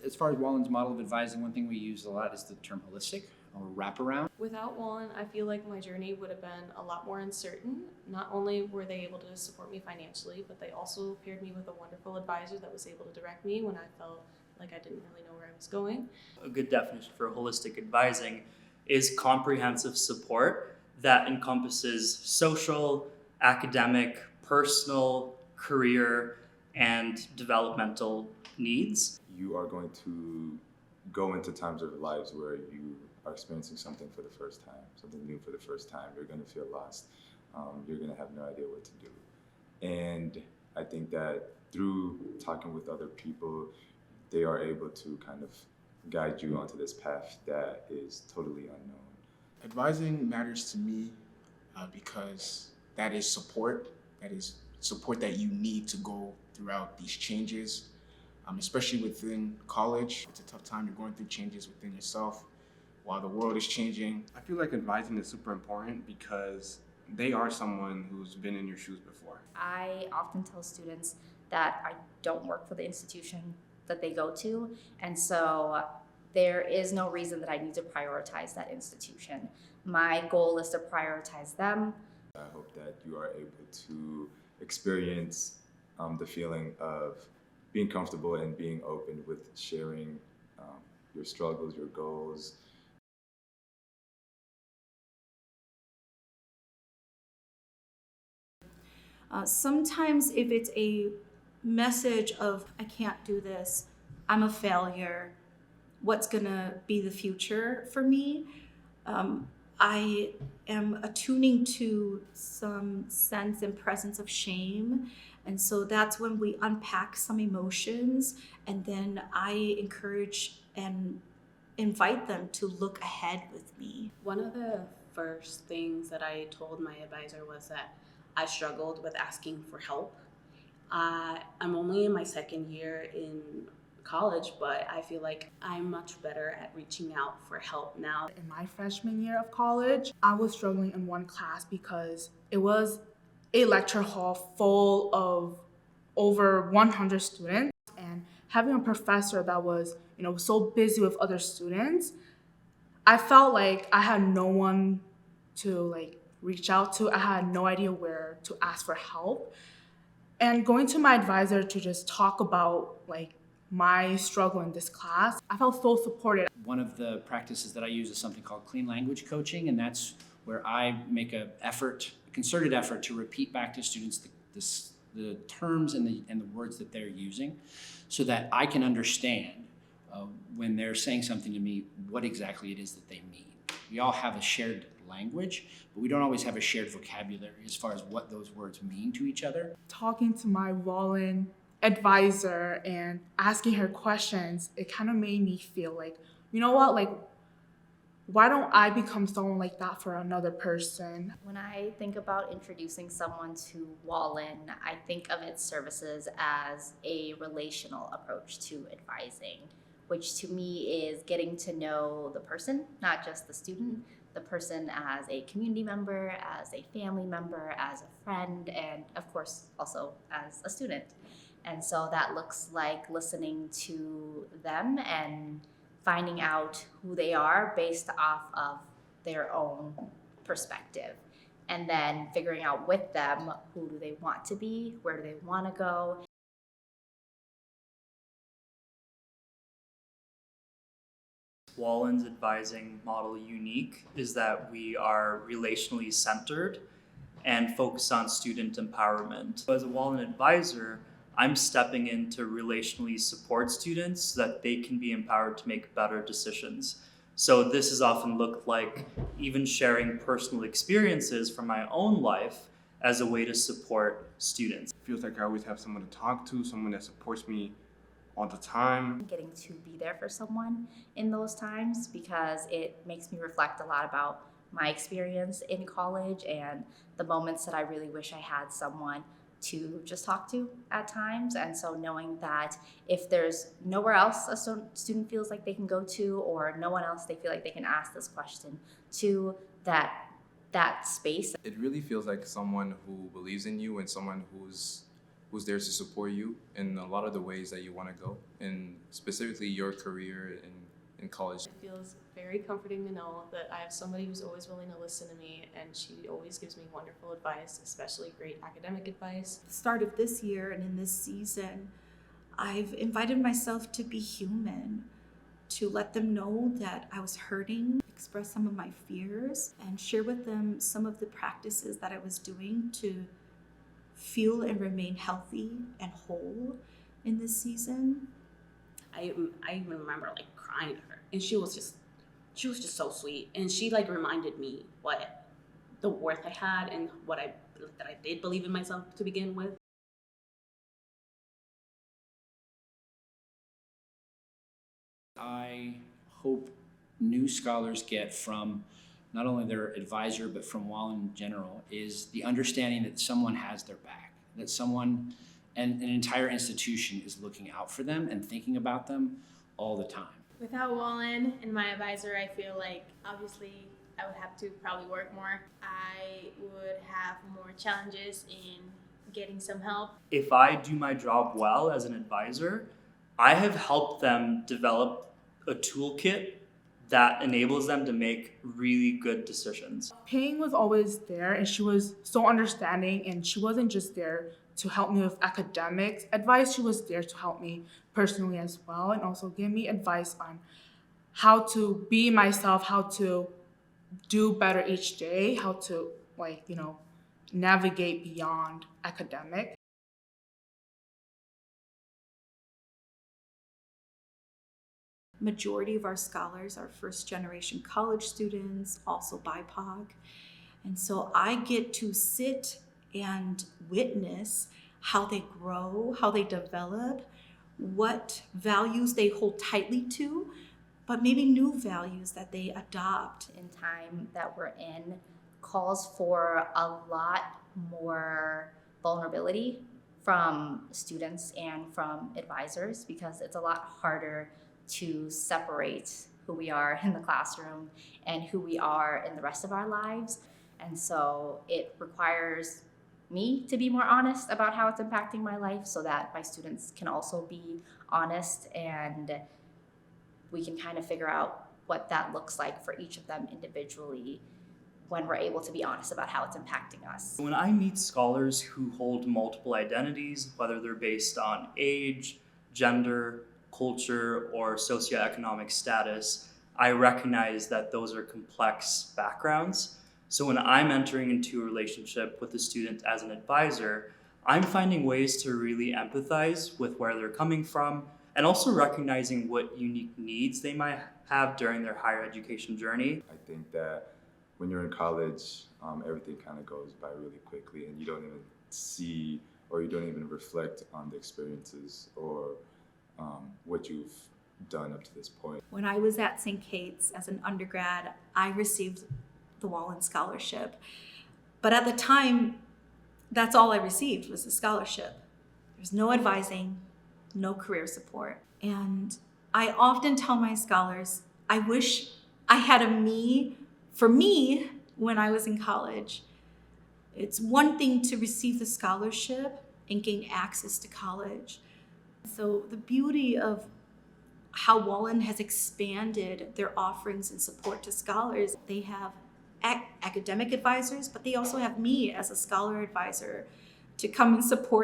As far as Wallen's model of advising, one thing we use a lot is the term holistic or wraparound. Without Wallen, I feel like my journey would have been a lot more uncertain. Not only were they able to support me financially, but they also paired me with a wonderful advisor that was able to direct me when I felt like I didn't really know where I was going. A good definition for holistic advising is comprehensive support that encompasses social, academic, personal, career, and developmental needs. You are going to go into times of your lives where you are experiencing something for the first time, something new for the first time. You're going to feel lost. You're going to have no idea what to do. And I think that through talking with other people, they are able to kind of guide you onto this path that is totally unknown. Advising matters to me because that is support. That is support that you need to go throughout these changes, especially within college. It's a tough time. You're going through changes within yourself while the world is changing. I feel like advising is super important because they are someone who's been in your shoes before. I often tell students that I don't work for the institution that they go to, and so there is no reason that I need to prioritize that institution. My goal is to prioritize them. I hope that you are able to experience the feeling of being comfortable and being open with sharing your struggles, your goals. Sometimes if it's a message of, I can't do this, I'm a failure, what's gonna be the future for me, I am attuning to some sense and presence of shame. And so that's when we unpack some emotions, and then I encourage and invite them to look ahead with me. One of the first things that I told my advisor was that I struggled with asking for help. I'm only in my second year in college, but I feel like I'm much better at reaching out for help now. In my freshman year of college, I was struggling in one class because it was a lecture hall full of over 100 students, and having a professor that was, so busy with other students, I felt like I had no one to reach out to. I had no idea where to ask for help. And going to my advisor to just talk about my struggle in this class, I felt so supported. One of the practices that I use is something called clean language coaching, and that's where I make a concerted effort to repeat back to students the terms and the words that they're using, so that I can understand when they're saying something to me what exactly it is that they mean. We all have a shared language, but we don't always have a shared vocabulary as far as what those words mean to each other. Talking to my Wallen advisor and asking her questions, it kind of made me feel like, why don't I become someone like that for another person? When I think about introducing someone to Wallen, I think of its services as a relational approach to advising, which to me is getting to know the person, not just the student, the person as a community member, as a family member, as a friend, and of course also as a student. And so that looks like listening to them and finding out who they are based off of their own perspective. And then figuring out with them, who do they want to be, where do they want to go. Wallen's advising model unique is that we are relationally centered and focused on student empowerment. As a Wallen advisor, I'm stepping in to relationally support students so that they can be empowered to make better decisions. So this has often looked like even sharing personal experiences from my own life as a way to support students. It feels like I always have someone to talk to, someone that supports me all the time. Getting to be there for someone in those times, because it makes me reflect a lot about my experience in college and the moments that I really wish I had someone to just talk to at times. And so knowing that if there's nowhere else a student feels like they can go to, or no one else they feel like they can ask this question to, that space. It really feels like someone who believes in you and someone who's who's there to support you in a lot of the ways that you want to go, and specifically your career in college. It feels very comforting to know that I have somebody who's always willing to listen to me, and she always gives me wonderful advice, especially great academic advice. At the start of this year and in this season, I've invited myself to be human, to let them know that I was hurting, express some of my fears, and share with them some of the practices that I was doing to feel and remain healthy and whole in this season. I even remember like crying to her, and she was just so sweet, and she like reminded me what the worth I had and that I did believe in myself to begin with. I hope new scholars get from not only their advisor, but from Wallen in general, is the understanding that someone has their back, that someone and an entire institution is looking out for them and thinking about them all the time. Without Wallen and my advisor, I feel like obviously I would have to probably work more. I would have more challenges in getting some help. If I do my job well as an advisor, I have helped them develop a toolkit that enables them to make really good decisions. Ping was always there, and she was so understanding, and she wasn't just there to help me with academics advice. She was there to help me personally as well, and also give me advice on how to be myself, how to do better each day, how to navigate beyond academic. Majority of our scholars are first generation college students, also BIPOC. And so I get to sit and witness how they grow, how they develop, what values they hold tightly to, but maybe new values that they adopt. In time that we're in calls for a lot more vulnerability from students and from advisors, because it's a lot harder to separate who we are in the classroom and who we are in the rest of our lives. And so it requires me to be more honest about how it's impacting my life, so that my students can also be honest, and we can kind of figure out what that looks like for each of them individually when we're able to be honest about how it's impacting us. When I meet scholars who hold multiple identities, whether they're based on age, gender, culture, or socioeconomic status, I recognize that those are complex backgrounds. So when I'm entering into a relationship with a student as an advisor, I'm finding ways to really empathize with where they're coming from, and also recognizing what unique needs they might have during their higher education journey. I think that when you're in college, everything kind of goes by really quickly, and you don't even see, or you don't even reflect on the experiences or what you've done up to this point. When I was at St. Kate's as an undergrad, I received the Wallen Scholarship. But at the time, that's all I received was the scholarship. There's no advising, no career support. And I often tell my scholars, I wish I had a me for me when I was in college. It's one thing to receive the scholarship and gain access to college. So the beauty of how Wallen has expanded their offerings and support to scholars, they have academic advisors, but they also have me as a scholar advisor to come and support